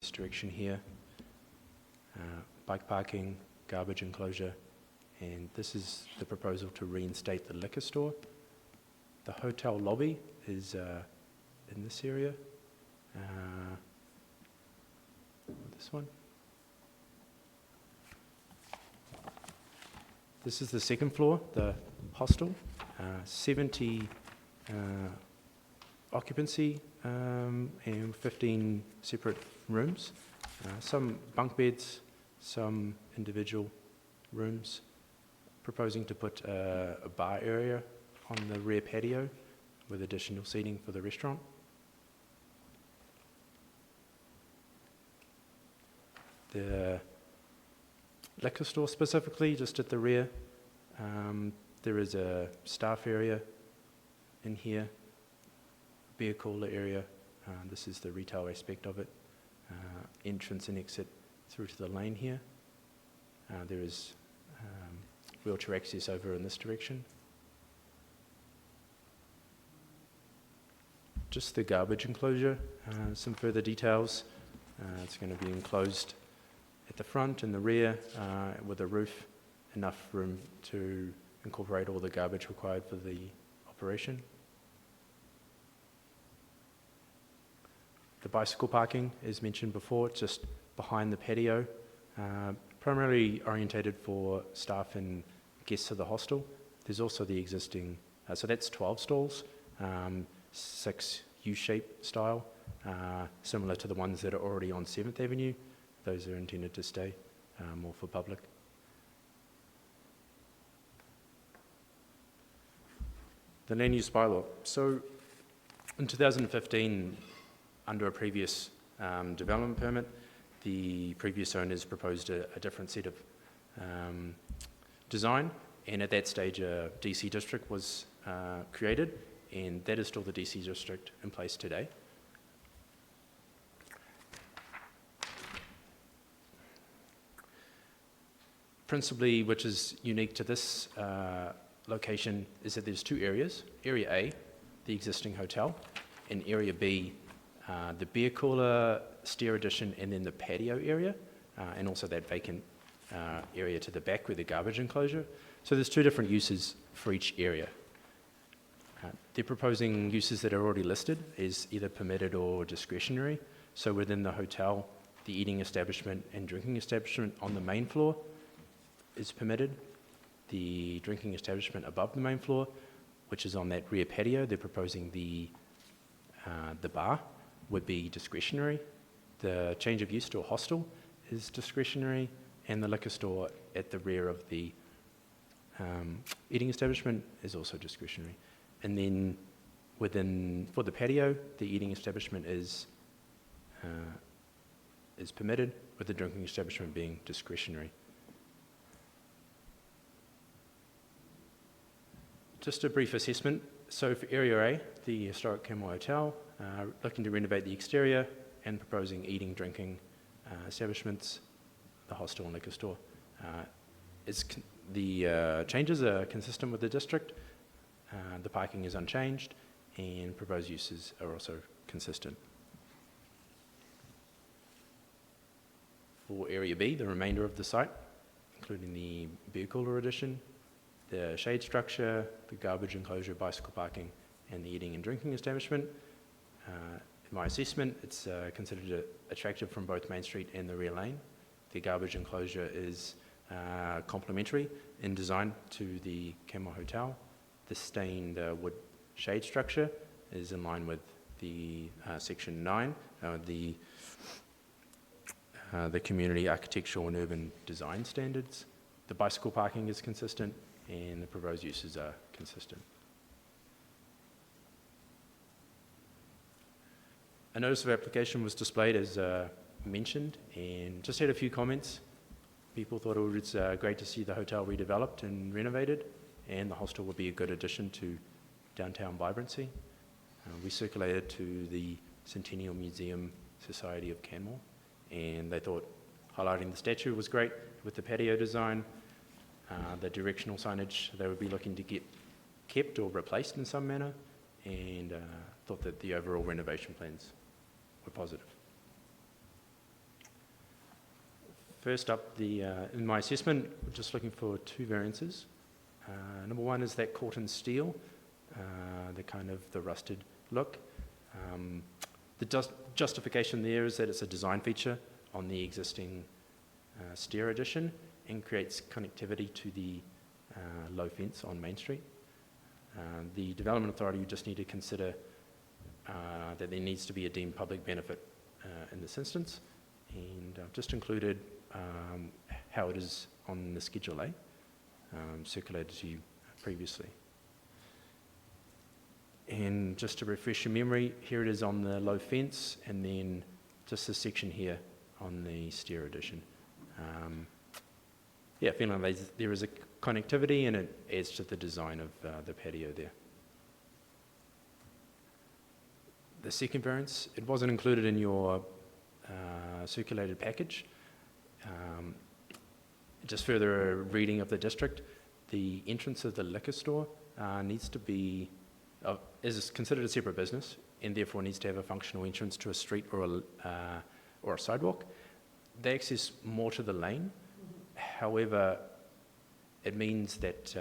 this direction here. Bike parking, garbage enclosure, and this is the proposal to reinstate the liquor store. The hotel lobby is in this area. This one. This is the second floor, the hostel, 70 occupancy and 15 separate rooms, some bunk beds, some individual rooms. Proposing to put a bar area on the rear patio with additional seating for the restaurant. The liquor store specifically, just at the rear, there is a staff area in here, beer cooler area. This is the retail aspect of it. Entrance and exit through to the lane here. There is wheelchair access over in this direction. Just the garbage enclosure, some further details. It's going to be enclosed at the front and the rear with a roof, enough room to incorporate all the garbage required for the operation. The bicycle parking, as mentioned before, just behind the patio, primarily orientated for staff and guests of the hostel. There's also the existing, so that's 12 stalls, 6 U-shaped style, similar to the ones that are already on 7th Avenue. Those are intended to stay more for public. The Lane Use Bylaw. So in 2015, under a previous development permit, the previous owners proposed a different set of design, and at that stage a DC district was created, and that is still the DC district in place today. Principally, which is unique to this location, is that there's 2 areas. Area A, the existing hotel, and Area B, the beer cooler, stair addition, and then the patio area, and also that vacant area to the back with the garbage enclosure. So there's 2 different uses for each area. They're proposing uses that are already listed as either permitted or discretionary. So within the hotel, the eating establishment and drinking establishment on the main floor is permitted. The drinking establishment above the main floor, which is on that rear patio, they're proposing the bar would be discretionary. The change of use to a hostel is discretionary, and the liquor store at the rear of the eating establishment is also discretionary. And then for the patio, the eating establishment is permitted, with the drinking establishment being discretionary. Just a brief assessment. So for Area A, the historic Canmore Hotel, looking to renovate the exterior and proposing eating, drinking establishments, the hostel and liquor store. The changes are consistent with the district. The parking is unchanged, and proposed uses are also consistent. For Area B, the remainder of the site, including the beer cooler addition, the shade structure, the garbage enclosure, bicycle parking, and the eating and drinking establishment. In my assessment, it's considered attractive from both Main Street and the rear lane. The garbage enclosure is complementary in design to the Canmore Hotel. The stained wood shade structure is in line with the Section 9, the Community Architectural and Urban Design Standards. The bicycle parking is consistent, and the proposed uses are consistent. A notice of application was displayed as mentioned, and just had a few comments. People thought it was great to see the hotel redeveloped and renovated, and the hostel would be a good addition to downtown vibrancy. We circulated to the Centennial Museum Society of Canmore, and they thought highlighting the statue was great with the patio design. The directional signage they would be looking to get kept or replaced in some manner, and thought that the overall renovation plans were positive. First up, in my assessment, we're just looking for two variances. Number one is that Corten steel, the rusted look. The justification there is that it's a design feature on the existing stair addition and creates connectivity to the low fence on Main Street. The Development Authority would just need to consider that there needs to be a deemed public benefit in this instance, and I've just included how it is on the Schedule A, circulated to you previously. And just to refresh your memory, here it is on the low fence, and then just this section here on the stair addition. Feeling like there is a connectivity, and it adds to the design of the patio there. The second variance, it wasn't included in your circulated package. Just further reading of the district, the entrance of the liquor store needs to be, is considered a separate business, and therefore needs to have a functional entrance to a street or a sidewalk. They access more to the lane. However, it means that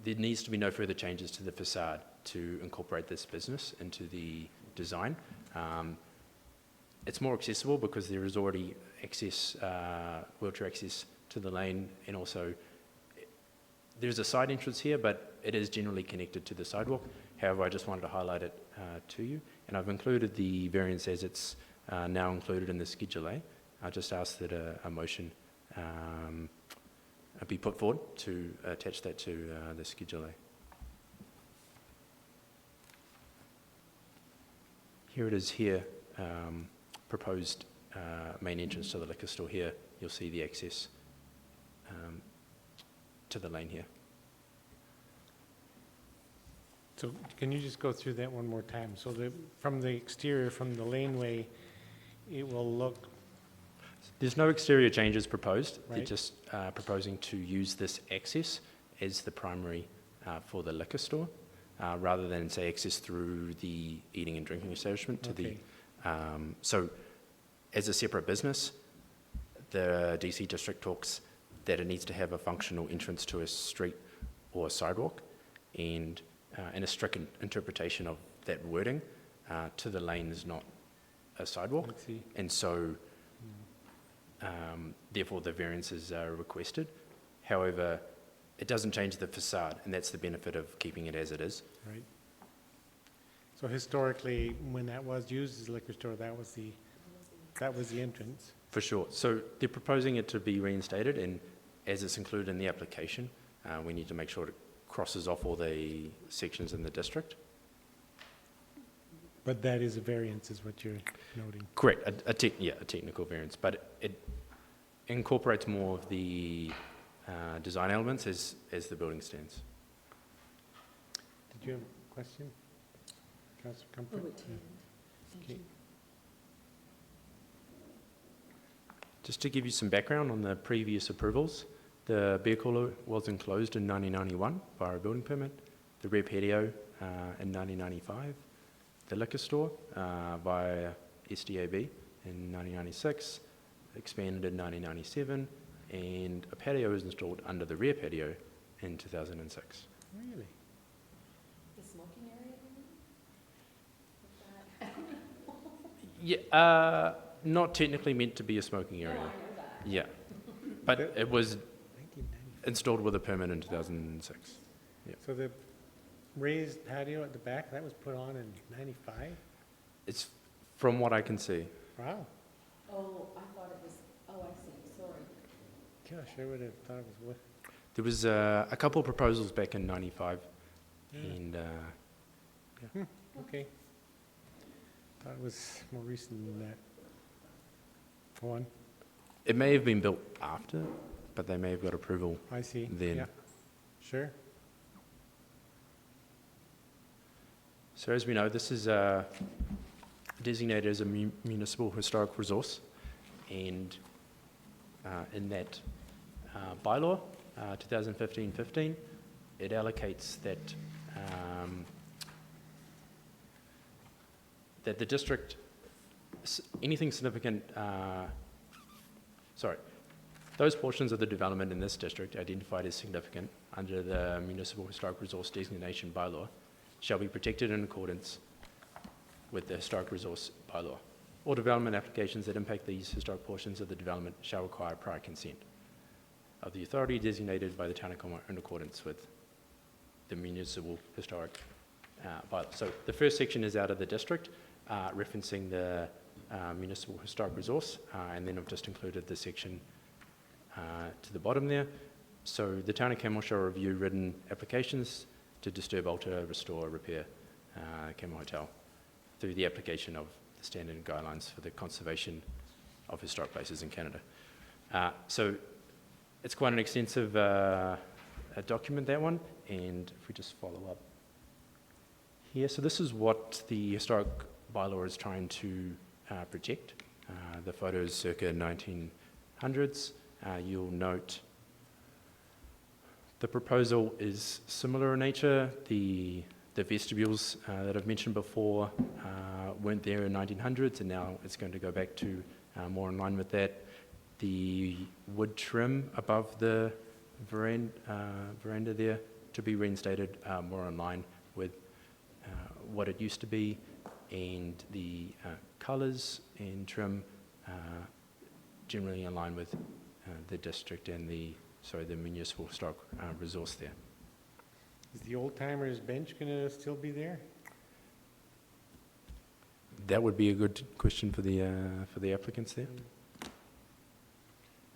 there needs to be no further changes to the facade to incorporate this business into the design. It's more accessible because there is already access, wheelchair access to the lane, and also there's a side entrance here, but it is generally connected to the sidewalk. However, I just wanted to highlight it to you, and I've included the variance as it's now included in the Schedule A. I just ask that a motion be put forward to attach that to the Schedule A. Here it is here, proposed main entrance to the liquor store here. You'll see the access to the lane here. So can you just go through that one more time? So from the exterior, from the laneway, it will look... There's no exterior changes proposed. Right. They're just proposing to use this access as the primary for the liquor store, rather than, say, access through the eating and drinking establishment to Okay. so as a separate business, the DC district talks that it needs to have a functional entrance to a street or a sidewalk, and in a strict interpretation of that wording, to the lane is not a sidewalk. Let's see. And so therefore the variances are requested. However, it doesn't change the facade, and that's the benefit of keeping it as it is. Right. So historically, when that was used as a liquor store, that was the entrance. For sure. So they're proposing it to be reinstated, and as it's included in the application, we need to make sure it crosses off all the sections in the district. But that is a variance, is what you're noting. Correct, a technical variance, but it incorporates more of the design elements as the building stands. Did you have a question? Councillor Comfort? Oh, it did. Thank Okay. you. Just to give you some background on the previous approvals, the beer cooler was enclosed in 1991 via a building permit, the rear patio in 1995, the liquor store via SDAB in 1996, expanded in 1997, and a patio was installed under the rear patio in 2006. Really? The smoking area, you mean? Yeah, not technically meant to be a smoking area. No, I know that. Yeah, but it was 1995. installed with a permit in 2006. So the raised patio at the back, that was put on in 95? It's from what I can see. Wow. Oh, I thought it was, oh, I see, sorry. Gosh, I would have thought it was what? There was a couple of proposals back in 95, and Okay. Thought it was more recent than that. Go on. it may have been built after, but they may have got approval I see. then. Yeah. Sure. So as we know, this is designated as a municipal historic resource, and in that bylaw, 2015-15, it allocates that that the district, anything significant those portions of the development in this district identified as significant under the Municipal Historic Resource Designation Bylaw shall be protected in accordance with the Historic Resource Bylaw. All development applications that impact these historic portions of the development shall require prior consent of the authority designated by the Town of Canmore in accordance with the Municipal Historic Bylaw. So the first section is out of the district, referencing the Municipal Historic Resource, and then I've just included the section to the bottom there. So the Town of Canmore shall review written applications to disturb, alter, restore, repair Canmore Hotel through the application of the standard guidelines for the conservation of historic places in Canada. So it's quite an extensive document, that one, and if we just follow up here. So this is what the historic bylaw is trying to project. The photos circa 1900s. You'll note the proposal is similar in nature. The vestibules that I've mentioned before weren't there in 1900s, and now it's going to go back to more in line with that. The wood trim above the veranda there to be reinstated more in line with what it used to be, and the colours and trim generally in line with the district and the municipal historic resource there. Is the old timers bench gonna still be there? That would be a good question for the applicants there.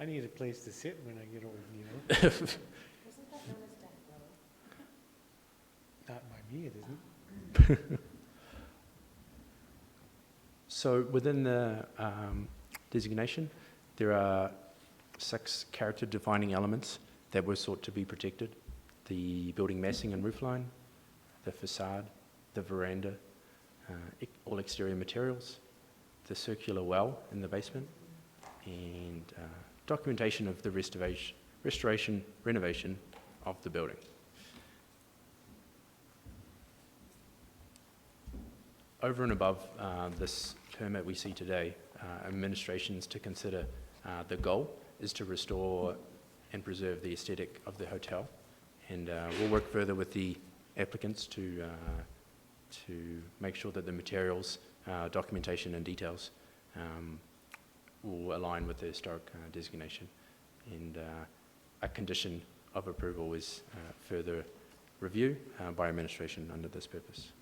I need a place to sit when I get old, you know? Wasn't that known as Death Row? Not by me, it isn't. So within the designation, there are 6 character-defining elements that were sought to be protected: the building massing and roofline, the facade, the veranda, all exterior materials, the circular well in the basement, and documentation of the restoration, renovation of the building. Over and above this permit we see today, administrations to consider the goal is to restore and preserve the aesthetic of the hotel, and we'll work further with the applicants to make sure that the materials, documentation and details will align with the historic designation, and a condition of approval is further review by administration under this purpose.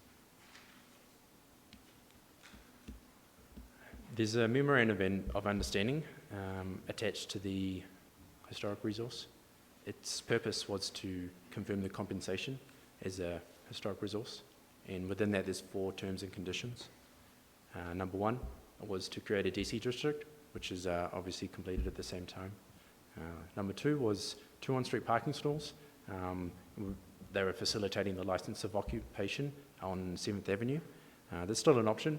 There's a memorandum of understanding attached to the historic resource. Its purpose was to confirm the compensation as a historic resource, and within that there's 4 terms and conditions. Number 1 was to create a DC district, which is obviously completed at the same time. Number 2 was 2 on-street parking stalls. They were facilitating the license of occupation on 7th Avenue. There's still an option.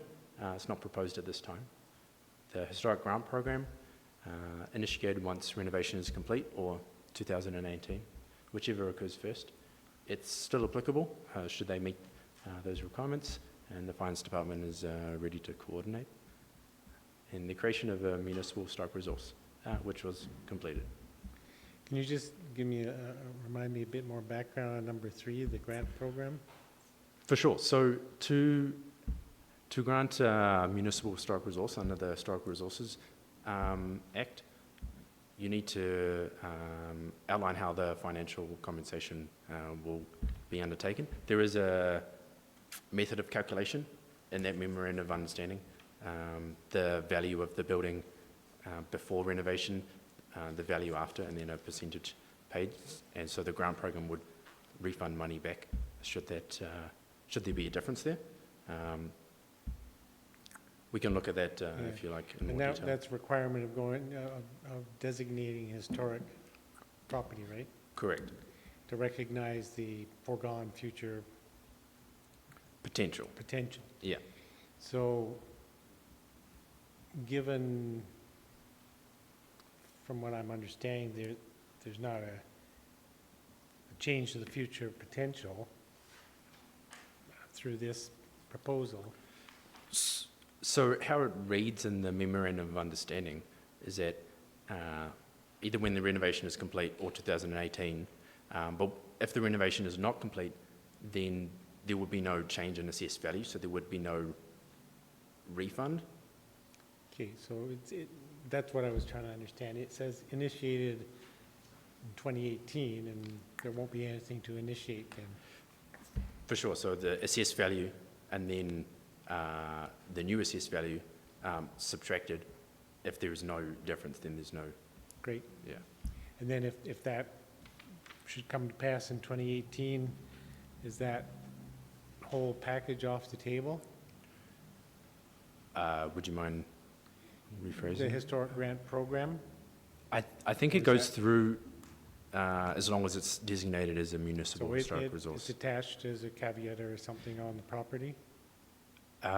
It's not proposed at this time. The historic grant program, initiated once renovation is complete, or 2018, whichever occurs first. It's still applicable should they meet those requirements, and the Finance Department is ready to coordinate. And the creation of a municipal historic resource, which was completed. Can you just remind me a bit more background on number 3, the grant program? For sure. So to grant municipal historic resource under the Historic Resources Act, you need to outline how the financial compensation will be undertaken. There is a method of calculation in that memorandum of understanding. The value of the building before renovation, the value after, and then a percentage paid. And so the grant program would refund money back should there be a difference there. We can look at that if you like in more And detail. that's requirement of designating historic property, right? Correct. To recognize the foregone future Potential. potential. Yeah. So, given, from what I'm understanding, there's not a change to the future potential through this proposal. So how it reads in the memorandum of understanding is that either when the renovation is complete or 2018. But if the renovation is not complete, then there would be no change in assessed value, so there would be no refund. Okay, so that's what I was trying to understand. It says initiated in 2018, and there won't be anything to initiate then. For sure, so the assessed value and then the new assessed value subtracted. If there is no difference, then there's no, Great. yeah. And then if that should come to pass in 2018, is that whole package off the table? Would you mind The rephrasing? historic grant program? I think Or it is goes that- through as long as it's designated as a So municipal historic it's resource. attached as a caveat or something on the property? That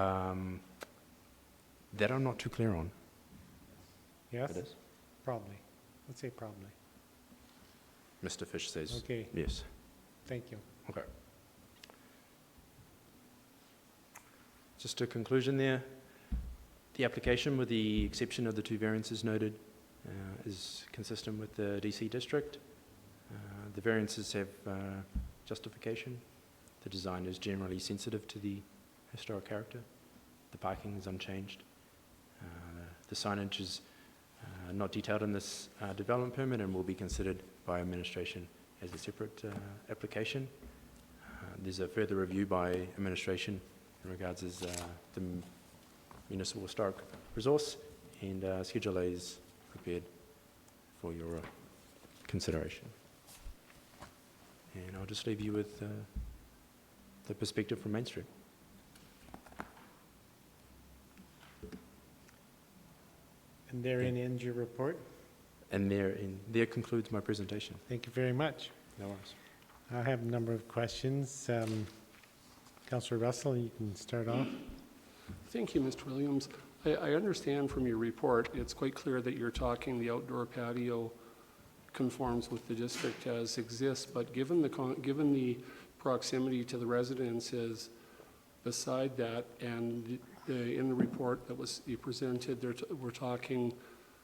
I'm not too clear on. Yes? It is. Probably. Let's say probably. Mr. Fish says Okay, yes. thank you. Okay. Just a conclusion there. The application, with the exception of the two variances noted, is consistent with the DC district. The variances have justification. The design is generally sensitive to the historic character. The parking is unchanged. The signage is not detailed in this development permit and will be considered by administration as a separate application. There's a further review by administration in regards as the municipal historic resource, and Schedule A is prepared for your consideration. And I'll just leave you with the perspective from Main Street. And therein ends your report. And there concludes my presentation. Thank you very much. No worries. I have a number of questions. Councillor Russell, you can start off. Thank you, Mr. Williams. I understand from your report, it's quite clear that you're talking the outdoor patio conforms with the district as exists, but given the proximity to the residences beside that, and in the report that you presented, we're talking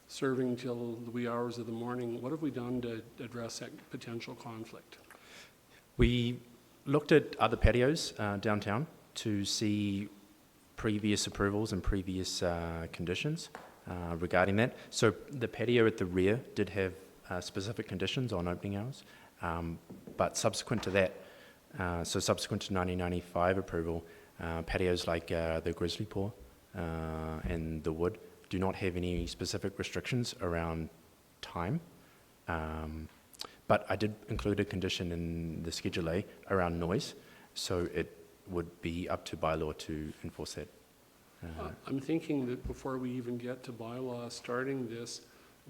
serving till the wee hours of the morning. What have we done to address that potential conflict? We looked at other patios downtown to see previous approvals and previous conditions regarding that. So the patio at the rear did have specific conditions on opening hours, but subsequent to that, so subsequent to 1995 approval, patios like the Grizzly Paw and the Wood do not have any specific restrictions around time. But I did include a condition in the Schedule A around noise, so it would be up to bylaw to enforce that. I'm thinking that before we even get to bylaw starting this,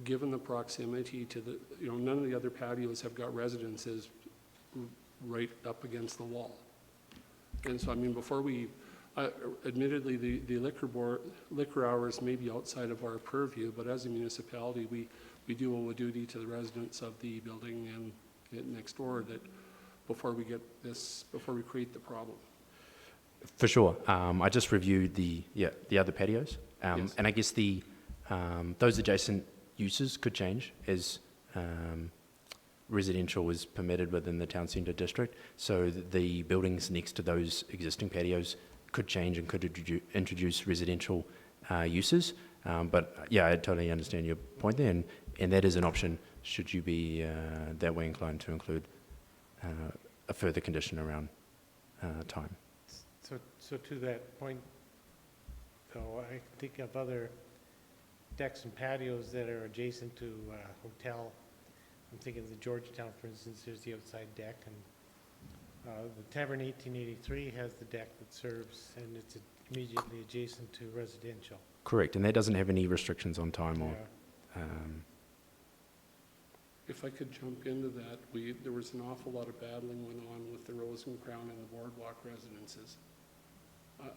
given the proximity to the, none of the other patios have got residences right up against the wall. And so, before we, admittedly, the liquor hours may be outside of our purview, but as a municipality, we do owe a duty to the residents of the building and next door that before we create the problem. For sure. I just reviewed the other patios, Yes. and I guess those adjacent uses could change as residential is permitted within the town centre district. So the buildings next to those existing patios could change and could introduce residential uses. But yeah, I totally understand your point there, and that is an option should you be that way inclined to include a further condition around time. So to that point, though, I think of other decks and patios that are adjacent to a hotel. I'm thinking of the Georgetown, for instance, there's the outside deck, and the Tavern 1883 has the deck that serves, and it's immediately adjacent to residential. Correct, and that doesn't have any restrictions on time or. If I could jump into that, there was an awful lot of battling went on with the Rose and Crown and the Boardwalk residences.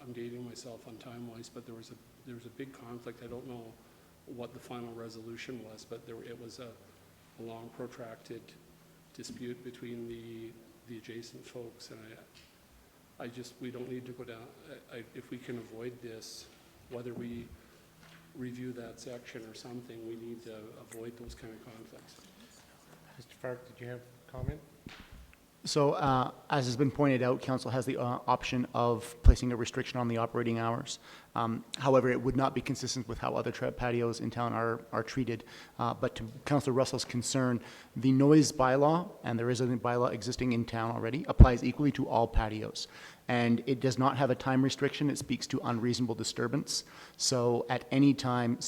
I'm dating myself on time-wise, but there was a big conflict. I don't know what the final resolution was, but it was a long, protracted dispute between the adjacent folks, and we don't need to go down. If we can avoid this, whether we review that section or something. We need to avoid those kind of conflicts. Mr. Fark, did you have a comment? So, as has been pointed out, council has the option of placing a restriction on the operating hours. However, it would not be consistent with how other patios in town are treated. But to Councillor Russell's concern, the noise bylaw, and there is a bylaw existing in town already, applies equally to all patios. And it does not have a time restriction. It speaks to unreasonable disturbance. So at any time,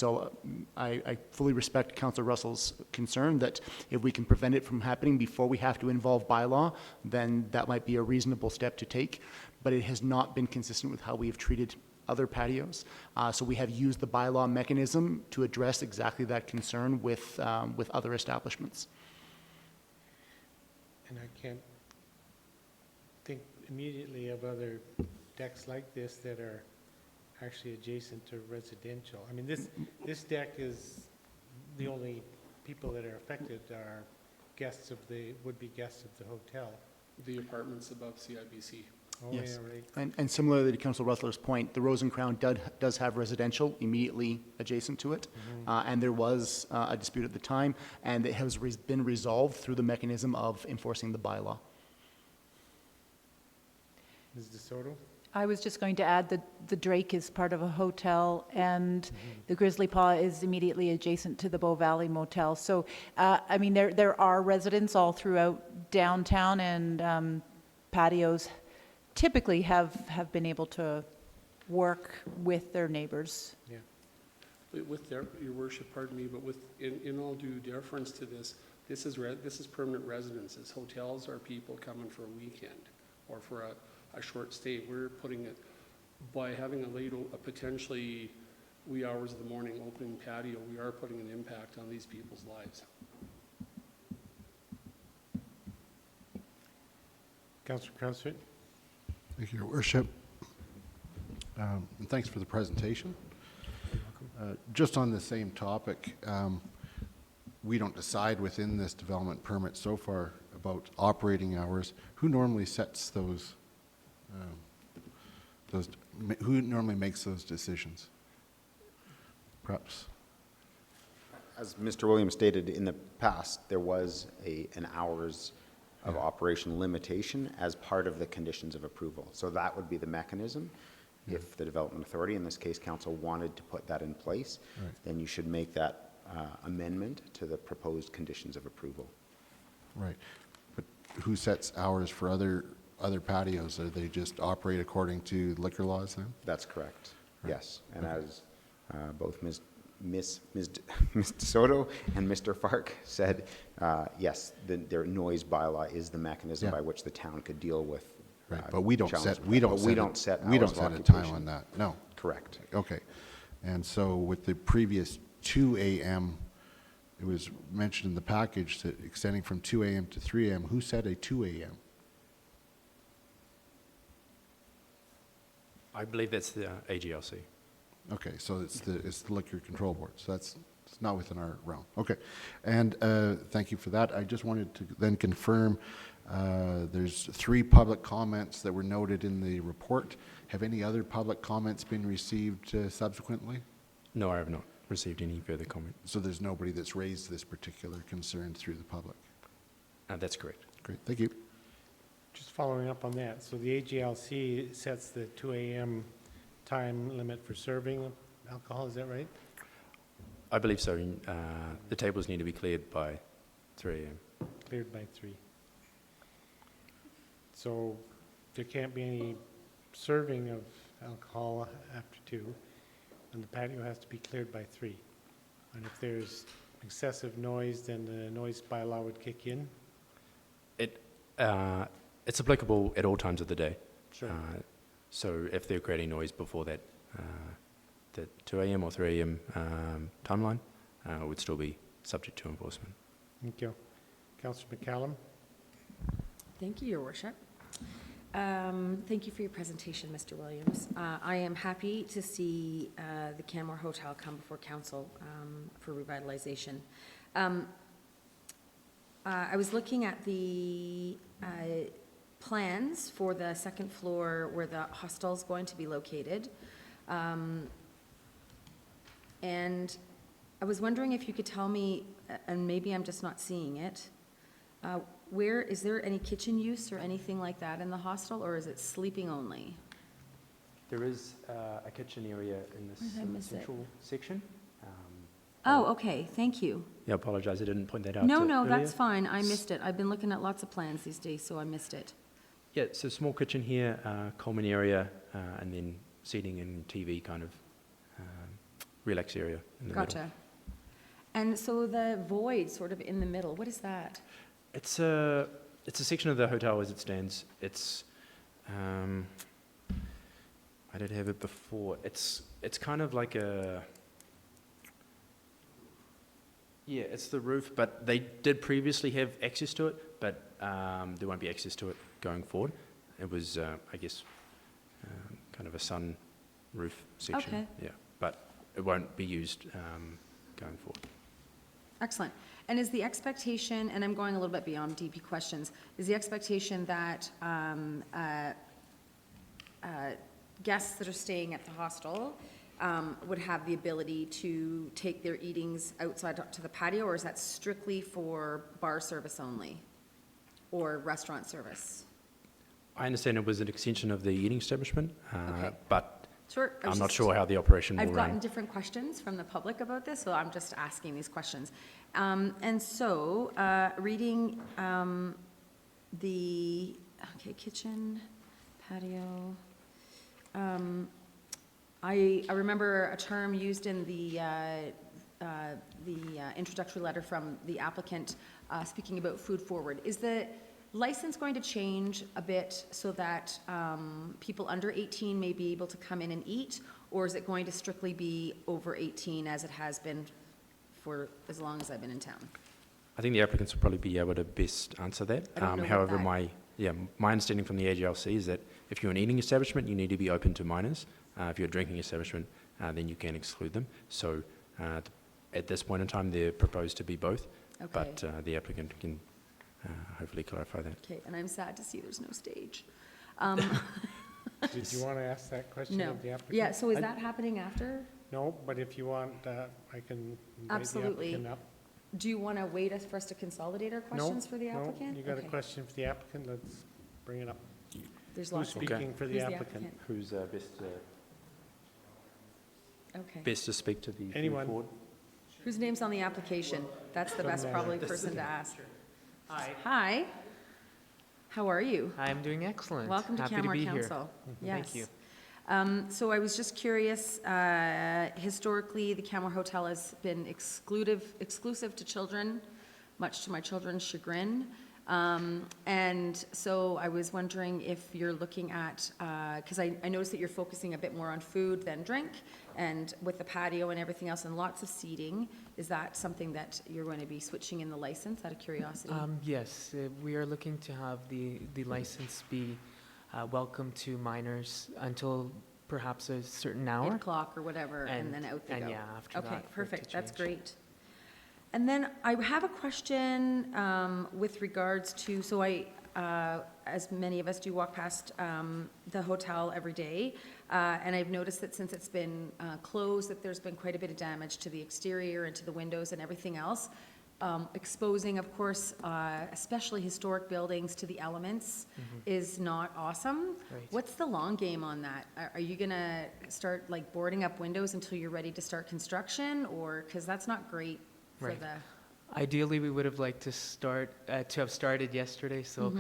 I fully respect Councillor Russell's concern that if we can prevent it from happening before we have to involve bylaw, then that might be a reasonable step to take. But it has not been consistent with how we have treated other patios. So we have used the bylaw mechanism to address exactly that concern with other establishments. And I can't think immediately of other decks like this that are actually adjacent to residential. I mean, this deck is, the only people that are affected are guests of the, would-be guests of the hotel. The apartments above CIBC. Oh, Yes. yeah, right. And similarly to Councillor Russell's point, the Rose and Crown does have residential immediately adjacent to it. And there was a dispute at the time, and it has been resolved through the mechanism of enforcing the bylaw. Ms. DeSoto? I was just going to add that the Drake is part of a hotel, and the Grizzly Paw is immediately adjacent to the Bow Valley Motel. So, I mean, there are residents all throughout downtown, and patios typically have been able to work with their neighbors. Yeah. With their, your worship, pardon me, but with, in all due deference to this, this is permanent residences. Hotels are people coming for a weekend or for a short stay. We're putting it, by having a potentially wee hours of the morning opening patio, we are putting an impact on these people's lives. Councillor Cransford? Thank you, Your Worship. And thanks for the presentation. Just on the same topic, we don't decide within this development permit so far about operating hours. Who normally sets those, who normally makes those decisions? Perhaps. As Mr. Williams stated, in the past, there was an hours of operation limitation as part of the conditions of approval. So that would be the mechanism. If the Development Authority, in this case council, wanted to put that in place, then you should make that amendment to the proposed conditions of approval. Right. But who sets hours for other patios? Are they just operate according to liquor laws then? That's correct. Right. Yes. And as both Ms. DeSoto and Mr. Fark said, yes, their noise bylaw is the mechanism by which the town could deal with. Right, but we don't set a time on that. No. Correct. Okay. And so with the previous 2 a.m., it was mentioned in the package that extending from 2 a.m. to 3 a.m., who set a 2 a.m.? I believe that's the AGLC. Okay, so it's the Liquor Control Board, so it's not within our realm. Okay, and thank you for that. I just wanted to then confirm there's 3 public comments that were noted in the report. Have any other public comments been received subsequently? No, I have not received any further comment. So there's nobody that's raised this particular concern through the public? That's correct. Great, thank you. Just following up on that, so the AGLC sets the 2 a.m. time limit for serving alcohol, is that right? I believe so. The tables need to be cleared by 3 a.m. Cleared by 3. So there can't be any serving of alcohol after 2, and the patio has to be cleared by 3. And if there's excessive noise, then the noise bylaw would kick in? It's applicable at all times of the day. Sure. So if they're creating noise before that, the 2 a.m. or 3 a.m. Timeline, would still be subject to enforcement. Thank you. Councillor McCallum? Thank you, Your Worship. Thank you for your presentation, Mr. Williams. I am happy to see the Canmore Hotel come before Council for revitalization. I was looking at the plans for the second floor where the hostel is going to be located. And I was wondering if you could tell me, and maybe I'm just not seeing it, is there any kitchen use or anything like that in the hostel, or is it sleeping only? There is a kitchen area in Where did I this miss it? central section. Oh, okay, thank you. Yeah, I apologize, I didn't point that out No, earlier. that's fine, I missed it. I've been looking at lots of plans these days, so I missed it. Yeah, so small kitchen here, common area, and then seating and TV kind of relax area in the middle. Gotcha. And so the void sort of in the middle, what is that? It's a section of the hotel as it stands. It's I did have it before. It's kind of like it's the roof, but they did previously have access to it, but there won't be access to it going forward. It was, I guess, kind of a sun roof section. Okay. Yeah, but it won't be used going forward. Excellent. And is the expectation, and I'm going a little bit beyond DP questions, is the expectation that guests that are staying at the hostel would have the ability to take their eatings outside to the patio, or is that strictly for bar service only or restaurant service? I understand it was an extension of the eating establishment, Okay. but Sure. I'm not sure how the operation will I've gotten run. different questions from the public about this, so I'm just asking these questions. And so, reading kitchen, patio. I remember a term used in the introductory letter from the applicant speaking about food forward. Is the license going to change a bit so that people under 18 may be able to come in and eat, or is it going to strictly be over 18 as it has been for as long as I've been in town? I think the applicants will probably be able to best answer that. I don't know However, about that. my understanding from the AGLC is that if you're an eating establishment, you need to be open to minors. If you're a drinking establishment, then you can exclude them. So at this point in time, they're proposed to be both, Okay. but the applicant can hopefully clarify that. Okay, and I'm sad to see there's no stage. Did you want to ask that question No. of the applicant? Yeah, so is that happening after? No, but if you want, I can invite the Absolutely. applicant up. Do you want to wait for us to consolidate our questions for the applicant? No, you got a Okay. question for the applicant, let's bring it up. There's Who's lots of. speaking for the Who's applicant? Who's Okay. best to speak to the Anyone. board? Whose name's on the application? That's the best Doesn't probably matter. person to ask. Hi. Hi. How are you? I'm doing excellent. Welcome to Happy Canmore to be here. Council. Yes. Thank you. So I was just curious, historically, the Canmore Hotel has been exclusive to children, much to my children's chagrin. And so I was wondering if you're looking at, because I noticed that you're focusing a bit more on food than drink, and with the patio and everything else and lots of seating, is that something that you're going to be switching in the license, out of curiosity? Yes, we are looking to have the license be welcome to minors until perhaps a certain 8 hour. o'clock or whatever, and then out they go? And yeah, after that. Okay, for it to perfect, that's change. great. And then I have a question with regards to, so as many of us do, walk past the hotel every day, and I've noticed that since it's been closed, that there's been quite a bit of damage to the exterior and to the windows and everything else, exposing, of course, especially historic buildings to the elements is not awesome. Right. What's the long game on that? Are you going to start like boarding up windows until you're ready to start construction, or, because that's not great for Right. the, Ideally, we would have liked to have started yesterday, so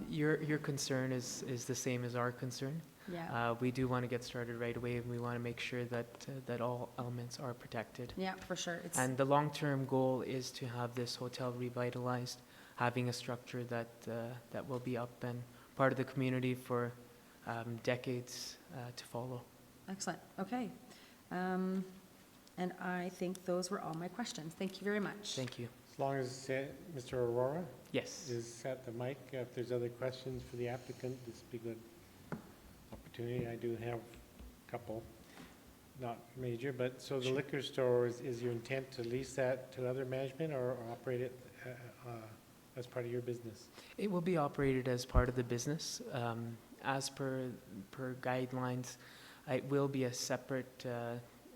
your concern is the same as our concern. yeah, We do want to get started right away, and we want to make sure that all elements are protected. yeah, for sure. It's, And the long-term goal is to have this hotel revitalized, having a structure that will be up and part of the community for decades to follow. excellent, okay. And I think those were all my questions. Thank you very much. Thank you. As long as Mr. Aurora Yes. is at the mic, if there's other questions for the applicant, this would be a good opportunity. I do have a couple, not major, but so the liquor store, is your intent to lease that to other management or operate it as part of your business? It will be operated as part of the business. As per guidelines, it will be a separate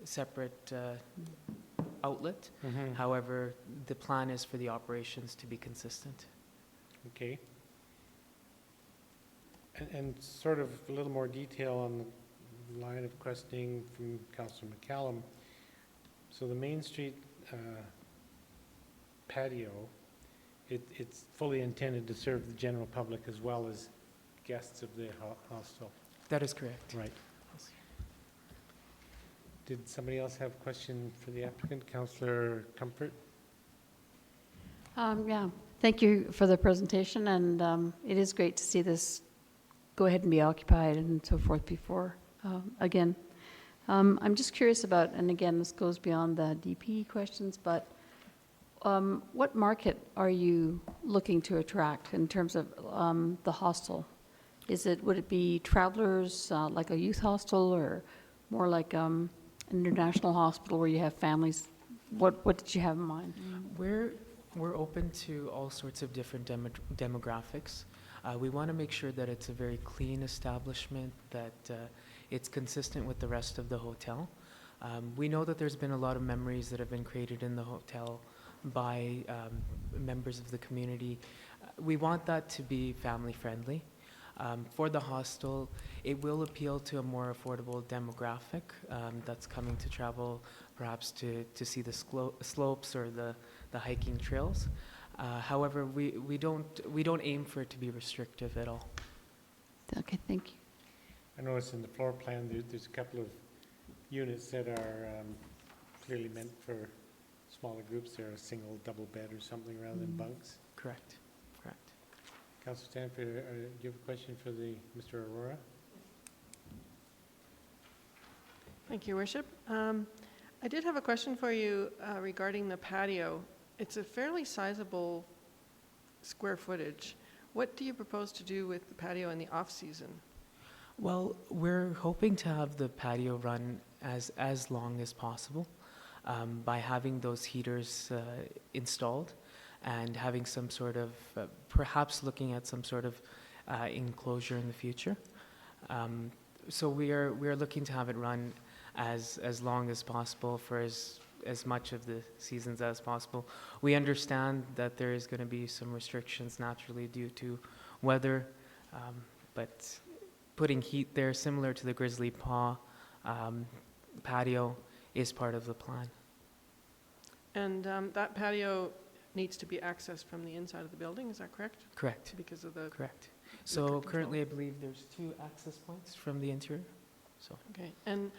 separate outlet. Mhm. However, the plan is for the operations to be consistent. Okay. And sort of a little more detail on the line of questioning from Councillor McCallum. So the Main Street patio, it's fully intended to serve the general public as well as guests of the hostel. That is correct. Right. Did somebody else have a question for the applicant? Councillor Comfort? Yeah, thank you for the presentation, and it is great to see this go ahead and be occupied and so forth before, again. I'm just curious about, and again, this goes beyond the DP questions, but what market are you looking to attract in terms of the hostel? Would it be travelers, like a youth hostel, or more like an international hospital where you have families? What did you have in mind? We're open to all sorts of different demographics. We want to make sure that it's a very clean establishment, that it's consistent with the rest of the hotel. We know that there's been a lot of memories that have been created in the hotel by members of the community. We want that to be family friendly. For the hostel, it will appeal to a more affordable demographic that's coming to travel, perhaps to see the slopes or the hiking trails. However, we don't aim for it to be restrictive at all. Okay, thank you. I noticed in the floor plan, there's a couple of units that are clearly meant for smaller groups. They're a single, double bed or something rather than bunks. Correct. Councillor Stanford, do you have a question for Mr. Aurora? Thank you, Worship. I did have a question for you regarding the patio. It's a fairly sizable square footage. What do you propose to do with the patio in the off-season? Well, we're hoping to have the patio run as long as possible by having those heaters installed and having some sort of, perhaps looking at some sort of enclosure in the future. So we are looking to have it run as long as possible for as much of the seasons as possible. We understand that there is going to be some restrictions naturally due to weather, but putting heat there, similar to the Grizzly Paw patio, is part of the plan. And that patio needs to be accessed from the inside of the building, is that correct? Correct. Because of the... Correct. So currently, I believe there's 2 access points from the interior. So. Okay. And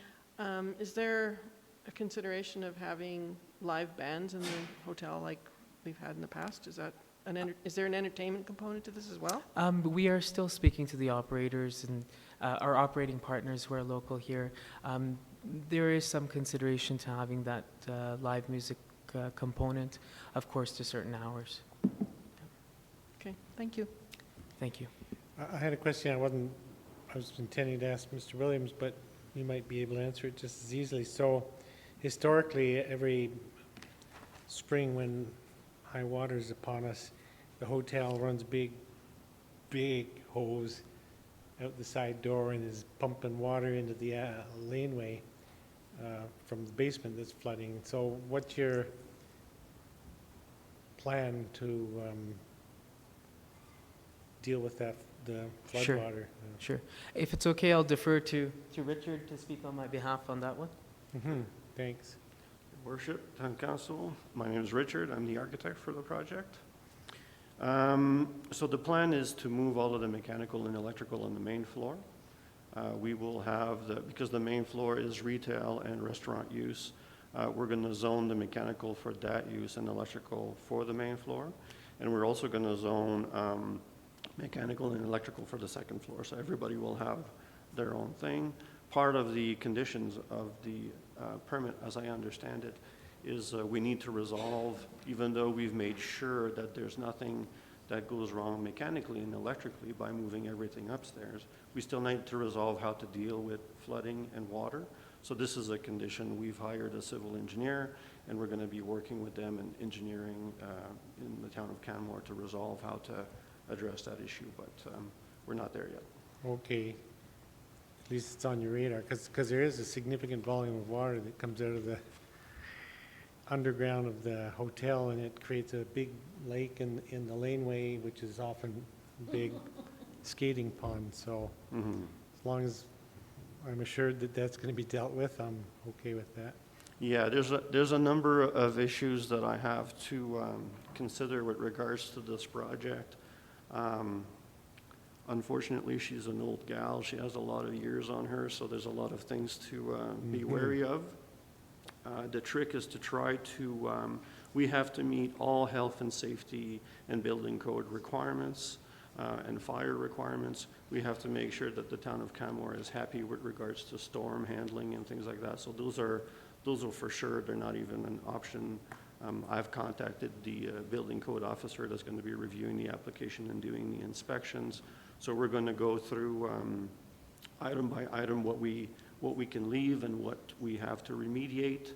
is there a consideration of having live bands in the hotel like we've had in the past? Is there an entertainment component to this as well? We are still speaking to the operators and our operating partners who are local here. There is some consideration to having that live music component, of course, to certain hours. Okay, thank you. Thank you. I had a question I was intending to ask Mr. Williams, but you might be able to answer it just as easily. So historically, every spring when high water is upon us, the hotel runs big hose out the side door and is pumping water into the laneway from the basement that's flooding. So what's your plan to deal with the flood Sure. water? Sure. If it's okay, I'll defer to Richard to speak on my behalf on that one. Mm-hmm. Thanks. Your Worship, Town Council, my name is Richard. I'm the architect for the project. So the plan is to move all of the mechanical and electrical on the main floor. We will have, because the main floor is retail and restaurant use, we're going to zone the mechanical for that use and electrical for the main floor. And we're also going to zone mechanical and electrical for the second floor. So everybody will have their own thing. Part of the conditions of the permit, as I understand it, is we need to resolve, even though we've made sure that there's nothing that goes wrong mechanically and electrically by moving everything upstairs, we still need to resolve how to deal with flooding and water. So this is a condition. We've hired a civil engineer, and we're going to be working with them in engineering in the town of Canmore to resolve how to address that issue, but we're not there yet. Okay. at least it's on your radar, because there is a significant volume of water that comes out of the underground of the hotel, and it creates a big lake in the laneway, which is often big skating pond. So as long as I'm assured that that's going to be dealt with, I'm okay with that. Yeah, there's a number of issues that I have to consider with regards to this project. Unfortunately, she's an old gal. She has a lot of years on her, so there's a lot of things to be wary of. The trick is to try to, we have to meet all health and safety and building code requirements and fire requirements. We have to make sure that the town of Canmore is happy with regards to storm handling and things like that. So those are for sure, they're not even an option. I've contacted the building code officer that's going to be reviewing the application and doing the inspections. So we're going to go through item by item what we can leave and what we have to remediate.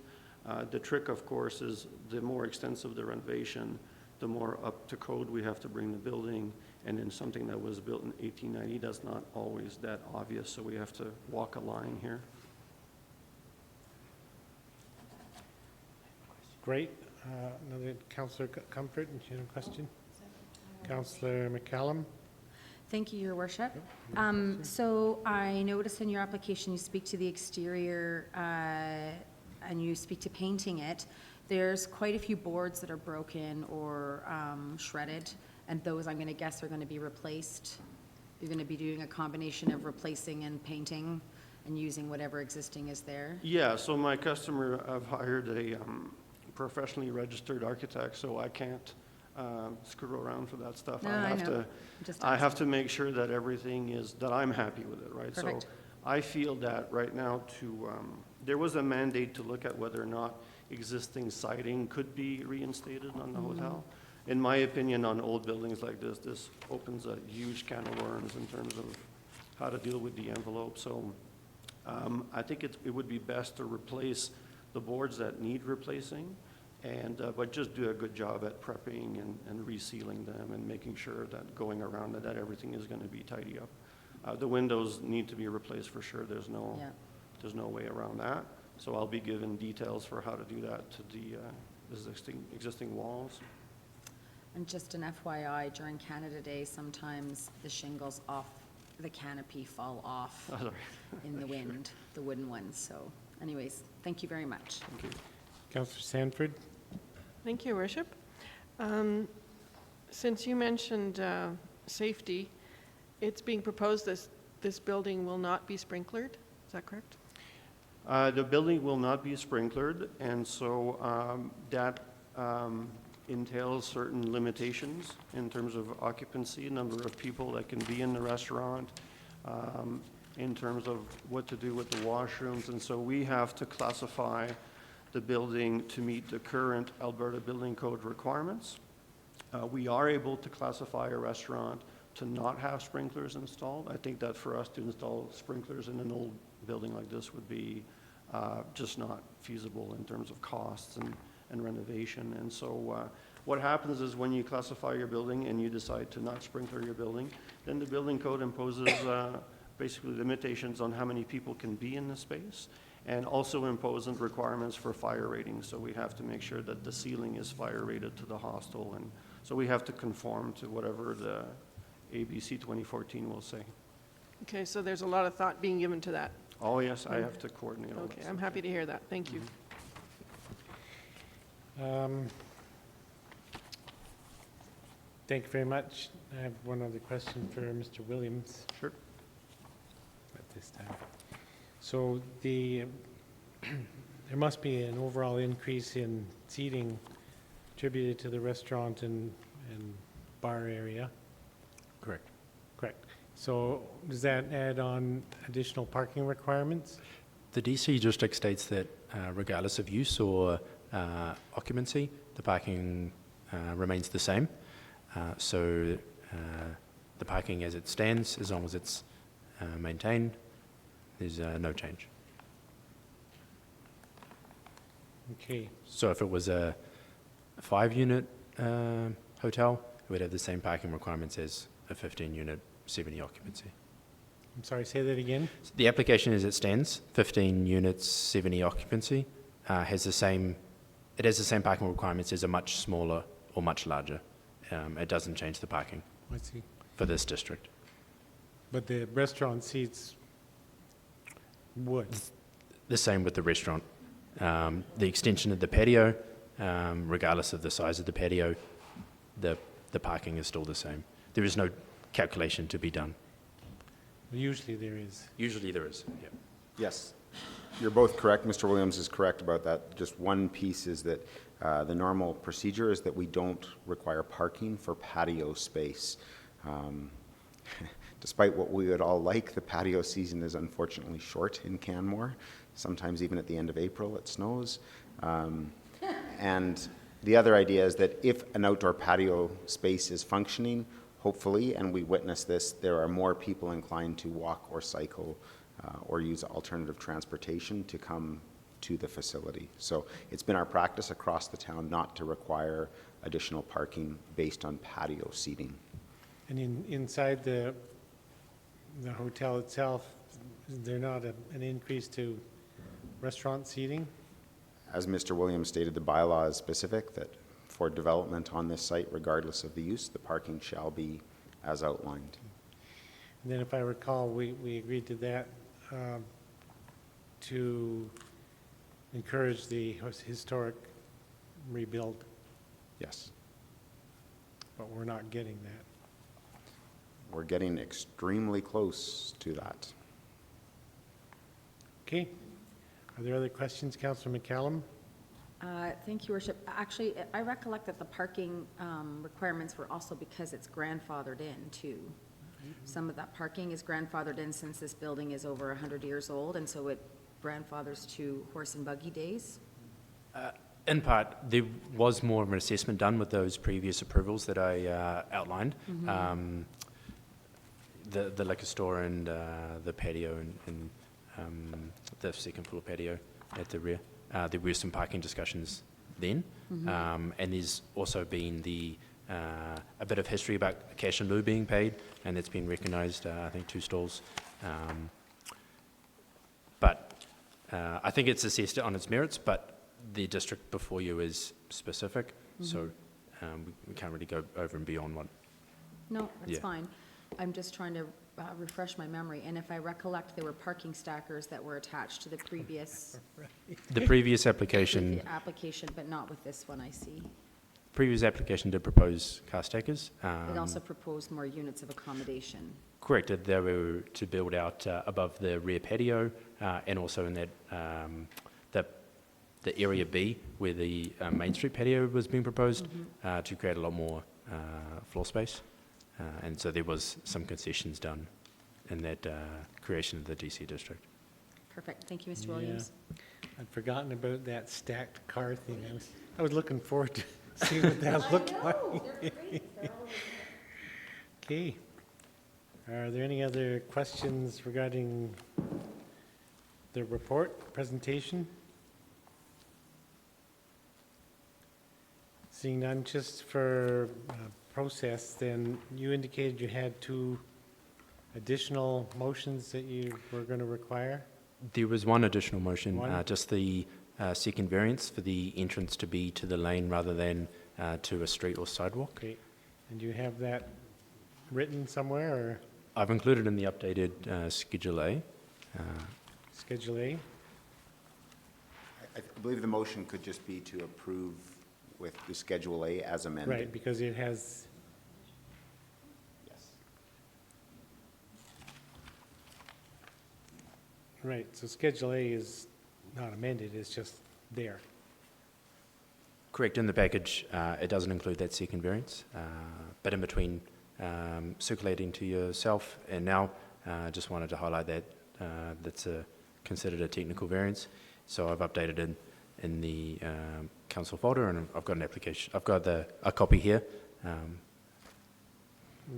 The trick, of course, is the more extensive the renovation, the more up to code we have to bring the building. And in something that was built in 1890, that's not always that obvious, so we have to walk a line here. Great. Another Councillor Comfort, and she had a question. Councillor McCallum. Thank you, Your Worship. So I noticed in your application you speak to the exterior and you speak to painting it. There's quite a few boards that are broken or shredded, and those I'm going to guess are going to be replaced. You're going to be doing a combination of replacing and painting and using whatever existing is there? Yeah, so my customer, I've hired a professionally registered architect, so I can't screw around for that stuff. No, I have to make sure that everything is, that I'm happy with it, right? Perfect. So I feel that right now there was a mandate to look at whether or not existing siding could be reinstated on the hotel. In my opinion, on old buildings like this opens a huge can of worms in terms of how to deal with the envelope. So I think it would be best to replace the boards that need replacing, and but just do a good job at prepping and resealing them and making sure that going around that everything is going to be tidy up. The windows need to be replaced for sure. There's no way around that. So I'll be given details for how to do that to the existing walls. And just an FYI, during Canada Day, sometimes the shingles off the canopy fall off in the wind, the wooden ones. So anyways, thank you very much. Thank you. Councillor Sanford. Thank you, Your Worship. Since you mentioned safety, it's being proposed this building will not be sprinklered. Is that correct? The building will not be sprinklered, and so that entails certain limitations in terms of occupancy, number of people that can be in the restaurant, in terms of what to do with the washrooms, and so we have to classify the building to meet the current Alberta Building Code requirements. We are able to classify a restaurant to not have sprinklers installed. I think that for us to install sprinklers in an old building like this would be just not feasible in terms of costs and renovation. And so what happens is when you classify your building and you decide to not sprinkler your building, then the building code imposes basically limitations on how many people can be in the space, and also imposes requirements for fire ratings. So we have to make sure that the ceiling is fire rated to the hostel, and so we have to conform to whatever the ABC 2014 will say. Okay, so there's a lot of thought being given to that. Oh yes, I have to coordinate all that Okay, stuff. I'm happy to hear that. Thank you. Thank you very much. I have one other question for Mr. Williams. Sure. At this time. So there must be an overall increase in seating attributed to the restaurant and bar area. Correct. Correct. So does that add on additional parking requirements? The DC district states that regardless of use or occupancy, the parking remains the same. So the parking as it stands, as long as it's maintained, there's no change. Okay. So if it was a 5-unit hotel, it would have the same parking requirements as a 15-unit 70 occupancy. I'm sorry, say that again? The application as it stands, 15 units, 70 occupancy, it has the same parking requirements as a much smaller or much larger. It doesn't change the parking I see. for this district. But the restaurant seats would. The same with the restaurant. The extension of the patio, regardless of the size of the patio, the parking is still the same. There is no calculation to be done. Usually there is. Usually there is, yeah. Yes, you're both correct. Mr. Williams is correct about that. Just one piece is that the normal procedure is that we don't require parking for patio space. Despite what we would all like, the patio season is unfortunately short in Canmore. Sometimes even at the end of April it snows. And the other idea is that if an outdoor patio space is functioning, hopefully, and we witness this, there are more people inclined to walk or cycle or use alternative transportation to come to the facility. So it's been our practice across the town not to require additional parking based on patio seating. And inside the hotel itself, is there not an increase to restaurant seating? As Mr. Williams stated, the bylaw is specific that for development on this site, regardless of the use, the parking shall be as outlined. And then if I recall, we agreed to that to encourage the historic rebuild, Yes. but we're not getting that. We're getting extremely close to that. Okay. Are there other questions, Councillor McCallum? Thank you, Worship. Actually, I recollect that the parking requirements were also because it's grandfathered in, too. Some of that parking is grandfathered in since this building is over 100 years old, and so it grandfathers to horse and buggy days. In part, there was more of an assessment done with those previous approvals that I outlined. The liquor store and the patio and the second floor patio at the rear. There were some parking discussions then, and there's also been a bit of history about cash and lieu being paid, and it's been recognised, I think 2 stalls. But I think it's assessed on its merits, but the district before you is specific, so we can't really go over and beyond what. No, that's Yeah. fine. I'm just trying to refresh my memory, and if I recollect, there were parking stackers that were attached to the previous The previous application, application, but not with this one, I see. did propose car stackers. It also proposed more units of accommodation. Correct. They were to build out above the rear patio and also in that the area B where the Main Street patio was being proposed to create a lot more floor space. And so there was some concessions done in that creation of the DC district. Perfect. Thank you, Mr. Yeah. Williams. I'd forgotten about that stacked car thing. I was looking forward to seeing what that looked like. Okay. Are there any other questions regarding the report, presentation? Seeing none, just for process, then you indicated you had 2 additional motions that you were going to require? There was one additional motion, One? just the second variance for the entrance to be to the lane rather than to a street or sidewalk. Okay. And do you have that written somewhere, or I've included in the updated Schedule A. Schedule A? I believe the motion could just be to approve with the Schedule A as amended. Right, because it has, Yes. right, so Schedule A is not amended, it's just there. Correct, in the package, it doesn't include that second variance, but in between circulating to yourself and now, just wanted to highlight that that's considered a technical variance. So I've updated it in the council folder, and I've got an application. I've got a copy here.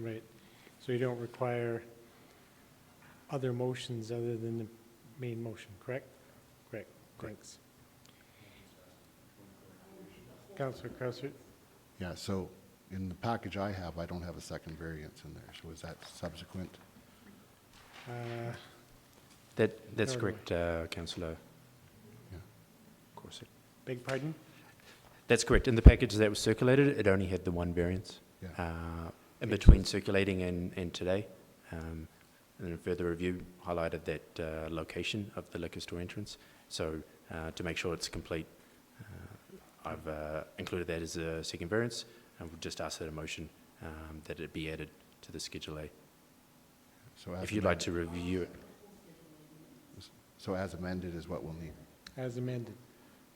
Right, so you don't require other motions other than the main motion, correct? Correct, thanks. Councillor Krausert? Yeah, so in the package I have, I don't have a second variance in there, so is that subsequent? That's No, no. correct, councillor. Yeah. Corsick. Beg pardon? That's correct. In the package that was circulated, it only had the one variance. Yeah. In between circulating and today. And then further review highlighted that location of the liquor store entrance. So to make sure it's complete, I've included that as a second variance, and we'll just ask that a motion that it be added to the Schedule A. So as If you'd like amended- to review it. So as amended is what we'll need. As amended,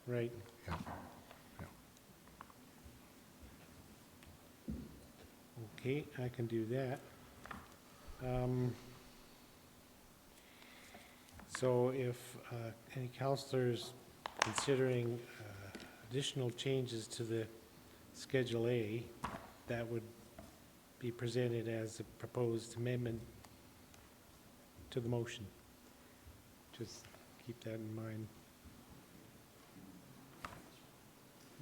right. Yeah. Yeah. Okay, I can do that. So if any councillors considering additional changes to the Schedule A, that would be presented as a proposed amendment to the motion. Just keep that in mind.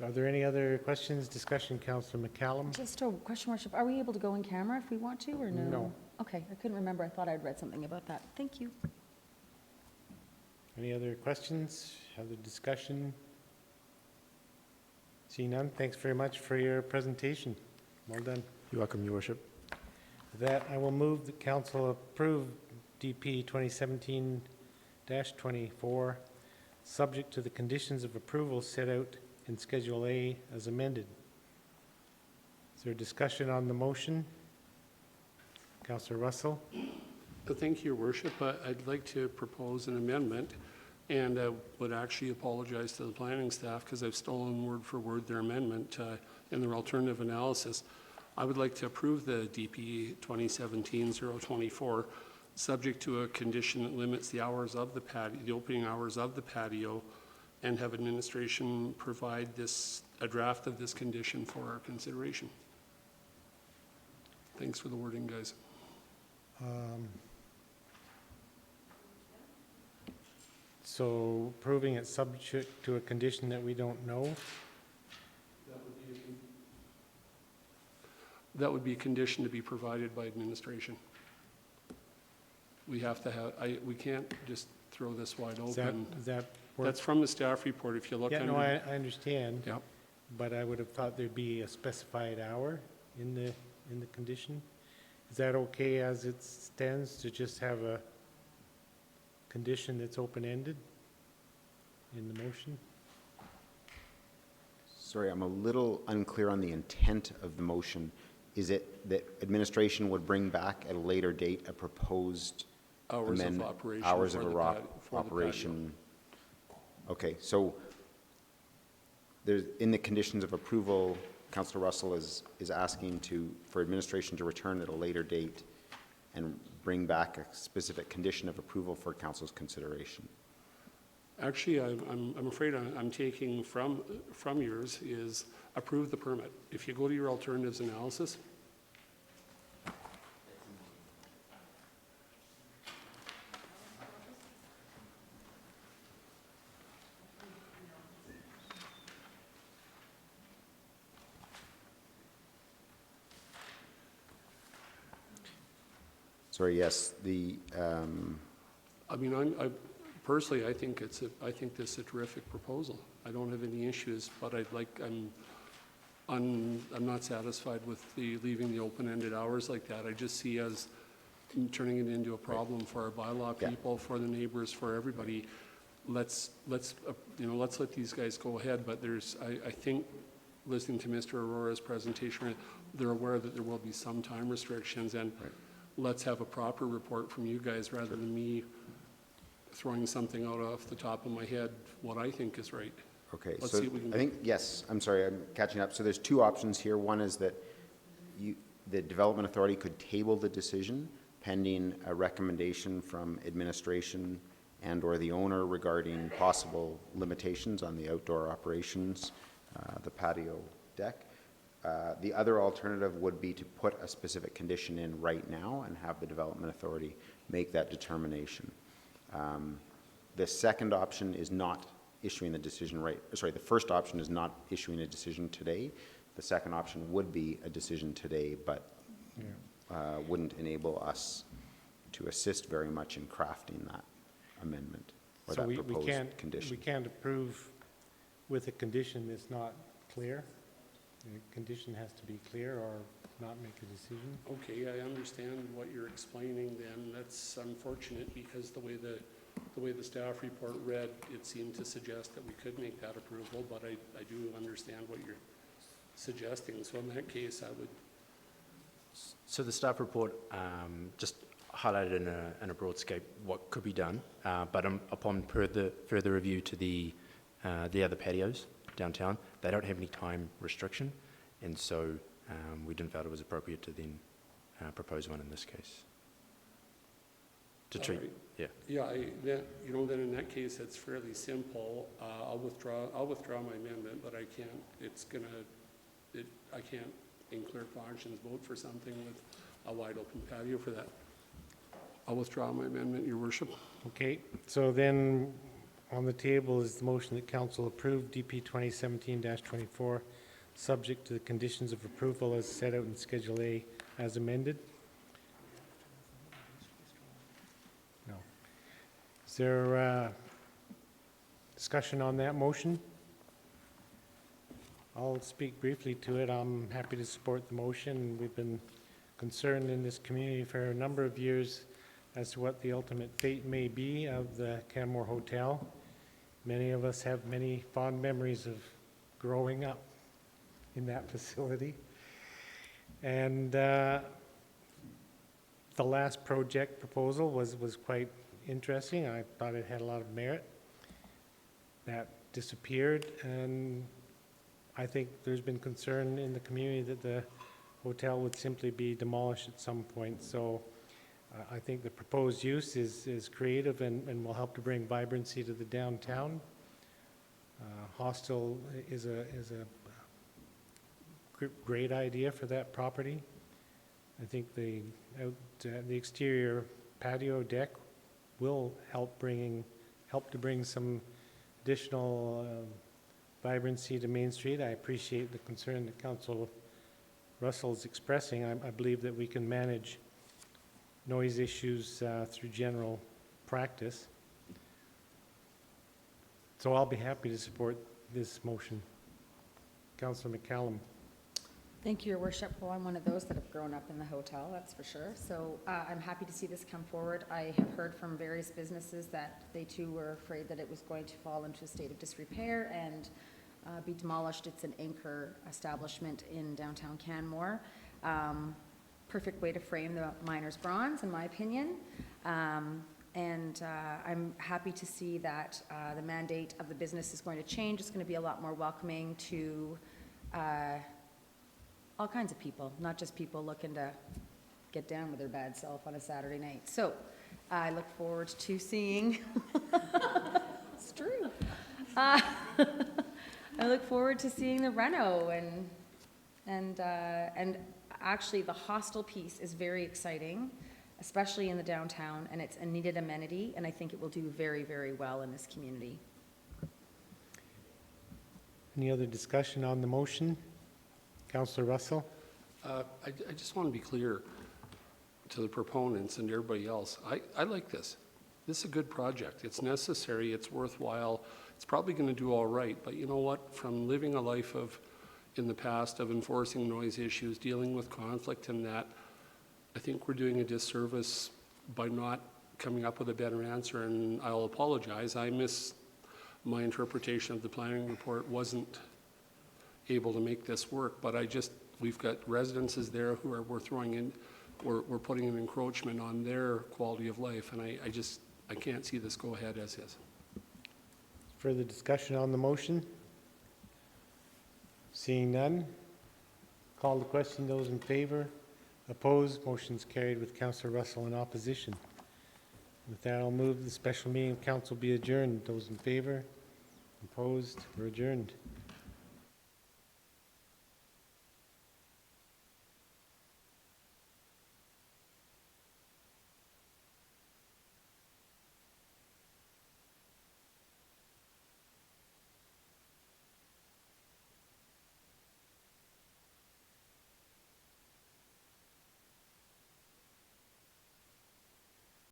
Are there any other questions, discussion, Councillor McCallum? Just a question, Worship. Are we able to go in camera if we want to, or no? No. Okay, I couldn't remember. I thought I'd read something about that. Thank you. Any other questions, other discussion? See none, thanks very much for your presentation. Well done. You're welcome, Your Worship. With that, I will move the council approve DP 2017-24, subject to the conditions of approval set out in Schedule A as amended. Is there discussion on the motion? Councillor Russell? Thank you, Your Worship. I'd like to propose an amendment, and I would actually apologize to the planning staff because I've stolen word for word their amendment in their alternative analysis. I would like to approve the DP 2017-024, subject to a condition that limits the hours of the patio, the opening hours of the patio, and have administration provide a draft of this condition for our consideration. Thanks for the wording, guys. So approving it subject to a condition that we don't know? That would be a condition to be provided by administration. We have to have, we can't just throw this wide Is that, open. is that work? That's from the staff report, if you look Yeah, under. no, I understand. Yep. But I would have thought there'd be a specified hour in the condition. Is that okay as it stands to just have a condition that's open-ended in the motion? Sorry, I'm a little unclear on the intent of the motion. Is it that administration would bring back at a later date a proposed Hours of amendment? operation. Hours for of the aro- pat- for the operation. Okay, so there's, in the conditions of approval, Councillor Russell is asking for administration to return at a later date and bring back a specific condition of approval for council's consideration. Actually, I'm afraid I'm taking from yours is approve the permit. If you go to your alternatives analysis, Sorry, yes, I mean, I personally, I think this is a terrific proposal. I don't have any issues, but I'm not satisfied with leaving the open-ended hours like that. I just see as turning it into a problem for our bylaw Yeah. people, for the neighbors, for everybody. Let's let these guys go ahead, but I think, listening to Mr. Aurora's presentation, they're aware that there will be some time restrictions, and let's have a proper report from you guys rather than me throwing something out off the top of my head, what I think is right. okay, Let's so see if we can- I think, yes, I'm sorry, I'm catching up. So there's two options here. One is that the Development Authority could table the decision pending a recommendation from administration and/or the owner regarding possible limitations on the outdoor operations, the patio deck. The other alternative would be to put a specific condition in right now and have the Development Authority make that determination. The second option is not issuing the decision the first option is not issuing a decision today. The second option would be a decision today, but wouldn't enable us to assist very much in crafting that amendment or So that we proposed can't, condition. we can't approve with a condition that's not clear? The condition has to be clear or not make a decision? Okay, I understand what you're explaining then. That's unfortunate because the way the staff report read, it seemed to suggest that we could make that approval, but I do understand what you're suggesting. So in that case, I would, So the staff report just highlighted in a broad scope what could be done, but upon further review to the other patios downtown, they don't have any time restriction, and so we didn't feel it was appropriate to then propose one in this case. To treat, Alright. yeah. yeah, then in that case, it's fairly simple. I'll withdraw my amendment, but I can't, I can't in clear conscience vote for something with a wide open patio for that. I'll withdraw my amendment, Your Worship. Okay, so then on the table is the motion that council approve DP 2017-24, subject to the conditions of approval as set out in Schedule A as amended. No. Is there discussion on that motion? I'll speak briefly to it. I'm happy to support the motion. We've been concerned in this community for a number of years as to what the ultimate fate may be of the Canmore Hotel. Many of us have many fond memories of growing up in that facility. And the last project proposal was quite interesting. I thought it had a lot of merit. That disappeared, and I think there's been concern in the community that the hotel would simply be demolished at some point. So I think the proposed use is creative and will help to bring vibrancy to the downtown. Hostel is a great idea for that property. I think the exterior patio deck will help to bring some additional vibrancy to Main Street. I appreciate the concern that Council Russell is expressing. I believe that we can manage noise issues through general practice. So I'll be happy to support this motion. Councillor McCallum. Thank you, Your Worship. Well, I'm one of those that have grown up in the hotel, that's for sure. So I'm happy to see this come forward. I have heard from various businesses that they too were afraid that it was going to fall into a state of disrepair and be demolished. It's an anchor establishment in downtown Canmore. Perfect way to frame the Miners' Bronze, in my opinion. And I'm happy to see that the mandate of the business is going to change. It's going to be a lot more welcoming to all kinds of people, not just people looking to get down with their bad self on a Saturday night. So I look forward to seeing, it's true. I look forward to seeing the reno and actually the hostel piece is very exciting, especially in the downtown, and it's a needed amenity, and I think it will do very, very well in this community. Any other discussion on the motion? Councillor Russell? I just want to be clear to the proponents and everybody else. I like this. This is a good project. It's necessary. It's worthwhile. It's probably going to do all right. But you know what? From living a life in the past of enforcing noise issues, dealing with conflict and that, I think we're doing a disservice by not coming up with a better answer. And I'll apologize. My interpretation of the planning report wasn't able to make this work, but we've got residences there who we're putting an encroachment on their quality of life, and I can't see this go ahead as is. Further discussion on the motion? Seeing none, call the question. Those in favor? Opposed? Motion's carried with Councillor Russell in opposition. With that, I'll move the special meeting of council be adjourned. Those in favor? Opposed? We're adjourned.